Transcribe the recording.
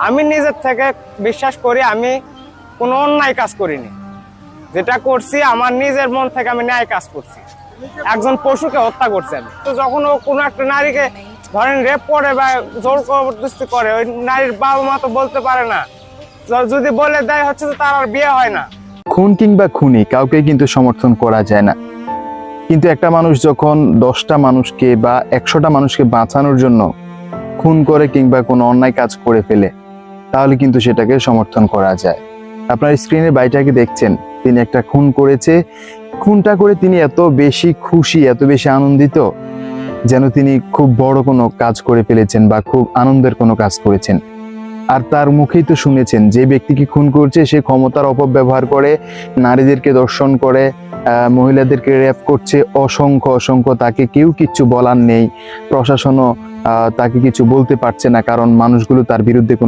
আমি নিজের থেকে বিশ্বাস করি আমি কোনো অন্যায় কাজ করিনি। যেটা করছি আমার নিজের মন থেকে আমি ন্যায় কাজ করছি। একজন পশুকে হত্যা করছি আমি। তো যখন ও কোনো একটা নারীকে ধরেন রেপ করে বা জোর জবরদস্তি করে, ওই নারীর বাবা মা তো বলতে পারে না, যদি বলে দেয় হচ্ছে যে তার আর বিয়ে হয় না। খুন কিংবা খুনি কাউকে কিন্তু সমর্থন করা যায় না, কিন্তু একটা মানুষ যখন 10টা মানুষকে বা 100টা মানুষকে বাঁচানোর জন্য খুন করে কিংবা কোনো অন্যায় কাজ করে ফেলে, তাহলে কিন্তু সেটাকে সমর্থন করা যায়। আপনার স্ক্রিনে ভাইটাকে দেখছেন, তিনি একটা খুন করেছে। খুনটা করে তিনি এত বেশি খুশি, এত বেশি আনন্দিত, যেন তিনি খুব বড় কোনো কাজ করে ফেলেছেন বা খুব আনন্দের কোনো কাজ করেছেন। আর তার মুখেই তো শুনেছেন যে ব্যক্তিকে খুন করছে সে ক্ষমতার অপব্যবহার করে, নারীদেরকে ধর্ষণ করে, মহিলাদেরকে রেপ করছে অসংখ্য অসংখ্য। তাকে কেউ কিচ্ছু বলার নেই, প্রশাসনও তাকে কিছু বলতে পারছে না, কারণ মানুষগুলো তার বিরুদ্ধে কোনো